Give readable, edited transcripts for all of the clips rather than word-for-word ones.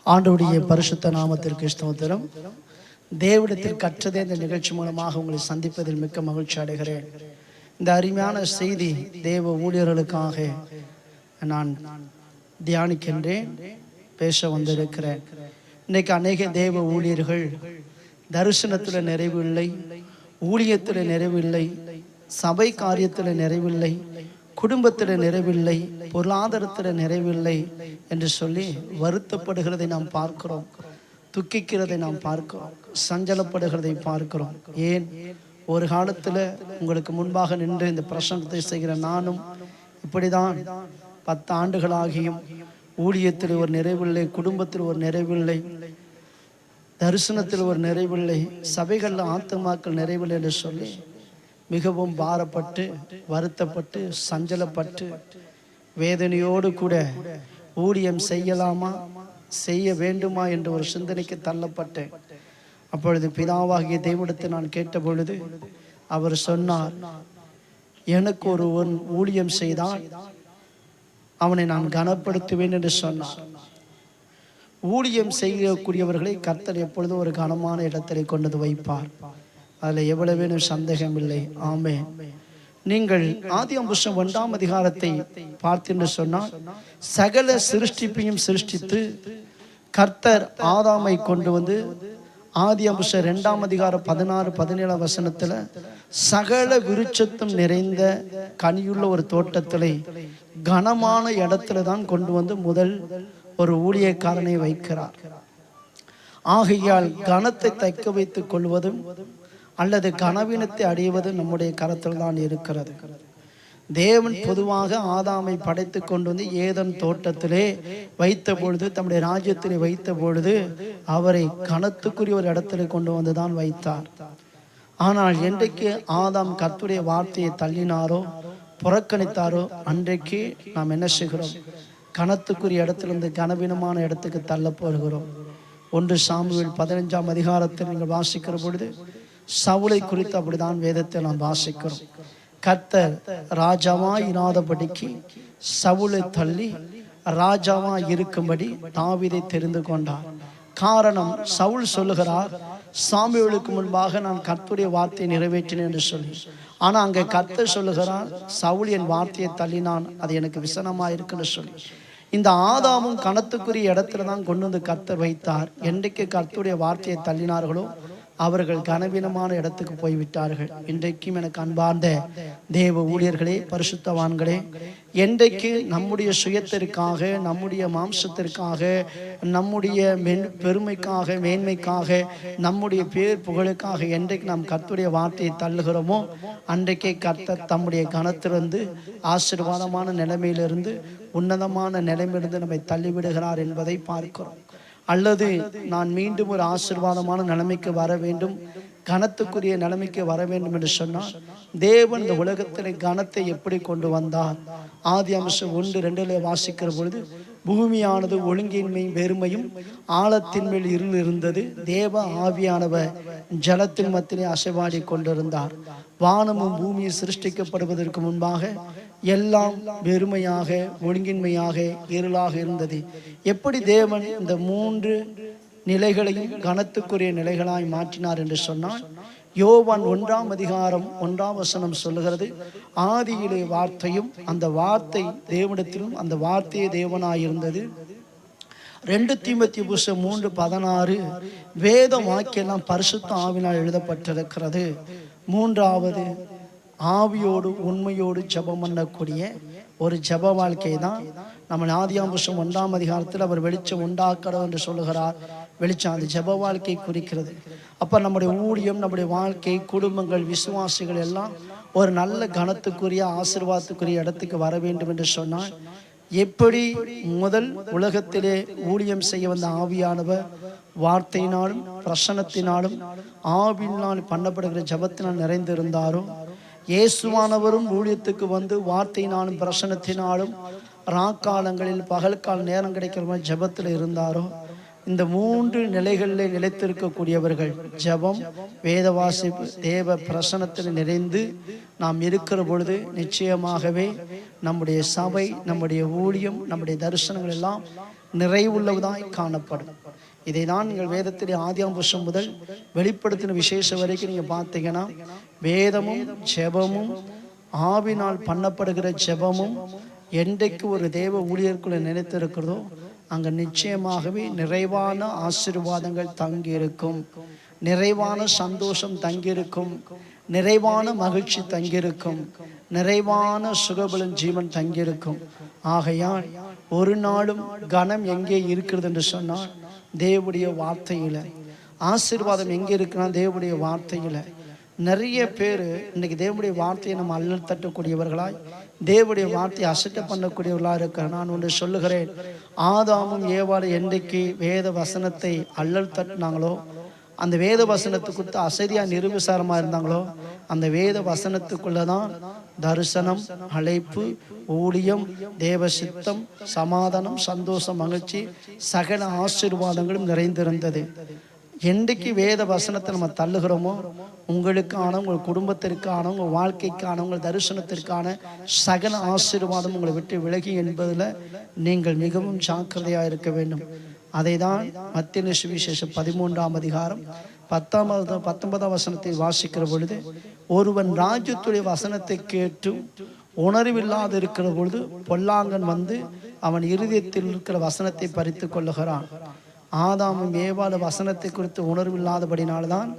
ஆண்டவருடைய பரிசுத்த நாமத்திற்கு ஸ்தோத்திரம். தேவனிடத்தில் கற்றதே இந்த நிகழ்ச்சி மூலமாக உங்களை சந்திப்பதில் மிக்க மகிழ்ச்சி அடைகிறேன். இந்த அருமையான செய்தி தேவ ஊழியர்களுக்காக நான் தியானிக்கின்றேன், பேச வந்திருக்கிறேன். இன்றைக்கு அநேக தேவ ஊழியர்கள் தரிசனத்தில் நிறைவில்லை, ஊழியத்தில் நிறைவில்லை, சபை காரியத்தில் நிறைவில்லை, குடும்பத்தில் நிறைவில்லை, பொருளாதாரத்தில் நிறைவில்லை என்று சொல்லி வருத்தப்படுகிறதை நாம் பார்க்கிறோம், துக்கிக்கிறதை நாம் பார்க்கிறோம், சஞ்சலப்படுகிறதை பார்க்கிறோம். ஏன்? ஒரு காலத்தில் உங்களுக்கு முன்பாக நின்று இந்த பிரசங்கத்தை செய்கிற நானும் இப்படிதான் 10 ஆண்டுகளாகியும் ஊழியத்தில் ஒரு நிறைவில்லை, குடும்பத்தில் ஒரு நிறைவில்லை, தரிசனத்தில் ஒரு நிறைவில்லை, சபைகளில் ஆத்துமாக்கள் நிறைவில்லை என்று சொல்லி மிகவும் பாரப்பட்டு வருத்தப்பட்டு சஞ்சலப்பட்டு வேதனையோடு கூட ஊழியம் செய்யலாமா, செய்ய வேண்டுமா என்ற ஒரு சிந்தனைக்கு தள்ளப்பட்டேன். அப்பொழுது பிதாவாகிய தேவனிடத்தை நான் கேட்ட பொழுது அவர் சொன்னார், எனக்கு ஒருவன் ஊழியம் செய்தால் அவனை நான் கனப்படுத்துவேன் என்று சொன்னார். ஊழியம் செய்யக்கூடியவர்களை கர்த்தர் எப்பொழுதும் ஒரு கனமான இடத்திலே கொண்டு வைப்பார். அதில் எவ்வளவேனும் சந்தேகம் இல்லை. ஆமென். நீங்கள் ஆதியாகமம் புத்தகம் 1ஆம் அதிகாரத்தை பார்த்தீன்னு சொன்னால், சகல சிருஷ்டிப்பையும் சிருஷ்டித்து கர்த்தர் ஆதாமை கொண்டு வந்து ஆதியாகமம் புத்தகம் 2ஆம் அதிகாரம் 16-17 வசனத்தில் சகல விருட்சத்தும் நிறைந்த கனியுள்ள ஒரு தோட்டத்திலே கனமான இடத்துல தான் கொண்டு வந்து முதல் ஒரு ஊழியக்காரனை வைக்கிறார். ஆகையால் கனத்தை தக்க வைத்துக் கொள்வதும் அல்லது கனவீனத்தை அடைவது நம்முடைய கரத்தில் தான் இருக்கிறது. தேவன் பொதுவாக ஆதாமை படைத்து கொண்டு வந்து ஏதன் தோட்டத்திலே வைத்த பொழுது, தம்முடைய ராஜ்யத்திலே வைத்த பொழுது அவரை கனத்துக்குரிய ஒரு இடத்திலே கொண்டு வந்து தான் வைத்தார். ஆனால் என்றைக்கு ஆதாம் கர்த்தருடைய வார்த்தையை தள்ளினாரோ, புறக்கணித்தாரோ, அன்றைக்கு நாம் என்ன செய்கிறோம்? கனத்துக்குரிய இடத்திலிருந்து கனவீனமான இடத்துக்கு தள்ள போகிறோம். 1 சாமுவேல் 15ஆம் அதிகாரத்தில் நீங்கள் வாசிக்கிற பொழுது சவுலை குறித்து அப்படிதான் வேதத்தை நாம் வாசிக்கிறோம். கர்த்தர் ராஜாவாய் இராதபடிக்கு சவுலை தள்ளி ராஜாவாய் இருக்கும்படி தாவீதை தெரிந்து கொண்டார். காரணம், சவுல் சொல்லுகிறார், சாமுவேலுக்கு முன்பாக நான் கர்த்தருடைய வார்த்தையை நிறைவேற்றினேன் என்று சொல்லி. ஆனால் அங்கே கர்த்தர் சொல்லுகிறார், சவுல் என் வார்த்தையை தள்ளினான், அது எனக்கு விசனமாக இருக்குன்னு சொல்லி. இந்த ஆதாமும் கனத்துக்குரிய இடத்துல தான் கொண்டு வந்து கர்த்தர் வைத்தார். என்றைக்கு கர்த்தருடைய வார்த்தையை தள்ளினார்களோ அவர்கள் கனவீனமான இடத்துக்கு போய்விட்டார்கள். இன்றைக்கும் எனக்கு அன்பார்ந்த தேவ ஊழியர்களே, பரிசுத்தவான்களே, என்றைக்கு நம்முடைய சுயத்திற்காக, நம்முடைய மாம்சத்திற்காக, நம்முடைய பெருமைக்காக, மேன்மைக்காக, நம்முடைய பேர் புகழுக்காக என்றைக்கு நாம் கர்த்தருடைய வார்த்தையை தள்ளுகிறோமோ அன்றைக்கே கர்த்தர் தம்முடைய கனத்திலிருந்து, ஆசீர்வாதமான நிலைமையிலிருந்து, உன்னதமான நிலைமையிலிருந்து நம்மை தள்ளிவிடுகிறார் என்பதை பார்க்கிறோம். அல்லது நான் மீண்டும் ஒரு ஆசீர்வாதமான நிலைமைக்கு வர வேண்டும், கனத்துக்குரிய நிலைமைக்கு வர வேண்டும் என்று சொன்னால், தேவன் இந்த உலகத்தில் கனத்தை எப்படி கொண்டு வந்தார்? ஆதியாகமம் 1:2 வாசிக்கிற பொழுது, பூமியானது ஒழுங்கின்மையும் வெறுமையும் ஆழத்தின் மேல் இருள் இருந்தது, தேவ ஆவியானவர் ஜலத்தின் மத்திலே அசைவாடி கொண்டிருந்தார். வானமும் பூமியை சிருஷ்டிக்கப்படுவதற்கு முன்பாக எல்லாம் வெறுமையாக, ஒழுங்கின்மையாக, இருளாக இருந்தது. எப்படி தேவன் இந்த 3 நிலைகளையும் கனத்துக்குரிய நிலைகளாய் மாற்றினார் என்று சொன்னால், யோவான் 1ஆம் அதிகாரம் 1ஆம் வசனம் சொல்லுகிறது, ஆதியிலே வார்த்தையும் அந்த வார்த்தை தேவனிடத்திலும் அந்த வார்த்தையே தேவனாயிருந்தது. 2 தீமோத்தேயு புத்தகம் 3:16 வேத வாக்கியெல்லாம் பரிசுத்த ஆவியினால் எழுதப்பட்டிருக்கிறது. 3வது, ஆவியோடு உண்மையோடு ஜெபம் பண்ணக்கூடிய ஒரு ஜெப வாழ்க்கை தான் நம்ம ஆதியாகமம் புத்தகம் 1ஆம் அதிகாரத்தில் அவர் வெளிச்சம் உண்டாக்குறவர் என்று சொல்லுகிறார். வெளிச்சம் அந்த ஜெப வாழ்க்கை குறிக்கிறது. அப்போ நம்முடைய ஊழியம், நம்முடைய வாழ்க்கை, குடும்பங்கள், விசுவாசிகள் எல்லாம் ஒரு நல்ல கனத்துக்குரிய, ஆசீர்வாதத்துக்குரிய இடத்துக்கு வர வேண்டும் என்று சொன்னால், எப்படி முதல் உலகத்திலே ஊழியம் செய்ய வந்த ஆவியானவர் வார்த்தையினாலும் பிரசனத்தினாலும் ஆவியினால் பண்ணப்படுகிற ஜெபத்தினால் நிறைந்திருந்தாரோ, இயேசுவானவரும் ஊழியத்துக்கு வந்து வார்த்தையினாலும் பிரசனத்தினாலும் ராக்காலங்களில் பகல்கால நேரம் கிடைக்கிற மாதிரி ஜெபத்தில் இருந்தாரோ, இந்த 3 நிலைகளில் நிலைத்திருக்கக்கூடியவர்கள் ஜெபம், வேத வாசிப்பு, தேவ பிரசனத்தில் நிறைந்து நாம் இருக்கிற பொழுது நிச்சயமாகவே நம்முடைய சபை, நம்முடைய ஊழியம், நம்முடைய தரிசனங்கள் எல்லாம் நிறைவுள்ளதாய் காணப்படும். இதை தான் நீங்கள் வேதத்திலே ஆதியாம் புஸ்தகம் முதல் வெளிப்படுத்தின விசேஷ வரைக்கும் நீங்கள் பார்த்தீங்கன்னா, வேதமும் ஜெபமும் ஆவினால் பண்ணப்படுகிற ஜெபமும் என்றைக்கு ஒரு தேவ ஊழியர்க்குள்ள நினைத்திருக்கிறதோ அங்கே நிச்சயமாகவே நிறைவான ஆசீர்வாதங்கள் தங்கியிருக்கும், நிறைவான சந்தோஷம் தங்கியிருக்கும், நிறைவான மகிழ்ச்சி தங்கியிருக்கும், நிறைவான சுகபலன் ஜீவன் தங்கியிருக்கும். ஆகையால் ஒரு நாளும் கனம் எங்கே இருக்கிறது என்று சொன்னால் தேவனுடைய வார்த்தையில். ஆசீர்வாதம் எங்கே இருக்குன்னா தேவனுடைய வார்த்தையில். நிறைய பேர் இன்னைக்கு தேவனுடைய வார்த்தையை நம்ம அல்லல் தட்டக்கூடியவர்களாய், தேவனுடைய வார்த்தையை அசட்டை பண்ணக்கூடியவர்களாக இருக்கிற நான் ஒன்று சொல்லுகிறேன். ஆதாமும் ஏவாளும் என்றைக்கு வேத வசனத்தை அல்லல் தட்டினாங்களோ, அந்த வேத வசனத்துக்கு அசதியாக நிருபிசாரமாக இருந்தாங்களோ, அந்த வேத வசனத்துக்குள்ளதான் தரிசனம், அழைப்பு, ஊழியம், தேவ சித்தம், சமாதானம், சந்தோஷம், மகிழ்ச்சி, சகல ஆசீர்வாதங்களும் நிறைந்திருந்தது. என்றைக்கு வேத வசனத்தை நம்ம தள்ளுகிறோமோ, உங்களுக்கான, உங்கள் குடும்பத்திற்கான, உங்கள் வாழ்க்கைக்கான, உங்கள் தரிசனத்திற்கான சகல ஆசீர்வாதம் உங்களை விட்டு விலகி என்பதில் நீங்கள் மிகவும் ஜாக்கிரதையாக இருக்க வேண்டும். அதை தான் மத்திய சுவிசேஷம் 13ஆம் அதிகாரம் 19ஆம் வசனத்தை வாசிக்கிற பொழுது, ஒருவன் ராஜ்யத்துடைய வசனத்தை கேட்டு உணர்வில்லாது இருக்கிற பொழுது பொல்லாங்கன் வந்து அவன் இருதயத்தில் இருக்கிற வசனத்தை பறித்து கொள்ளுகிறான். ஆதாமும் ஏவாளும் வசனத்தை குறித்து உணர்வில்லாதபடினால்தான்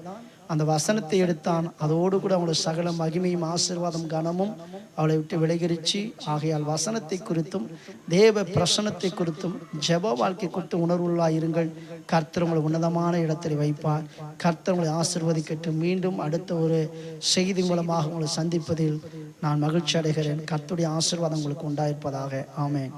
அந்த வசனத்தை எடுத்தான். அதோடு கூட அவனுடைய சகல மகிமையும் ஆசீர்வாதம் கனமும் அவளை விட்டு விலகிருச்சு. ஆகையால் வசனத்தை குறித்தும் தேவ பிரசனத்தை குறித்தும் ஜெப வாழ்க்கை குறித்து உணர்வுள்ளாயிருங்கள். கர்த்தர் உங்களை உன்னதமான இடத்தில் வைப்பார். கர்த்தர் உங்களை ஆசீர்வதிக்கட்டும். மீண்டும் அடுத்த ஒரு செய்தி மூலமாக உங்களை சந்திப்பதில் நான் மகிழ்ச்சி அடைகிறேன். கர்த்தருடைய ஆசீர்வாதம் உங்களுக்கு உண்டாயிருப்பதாக. ஆமென்.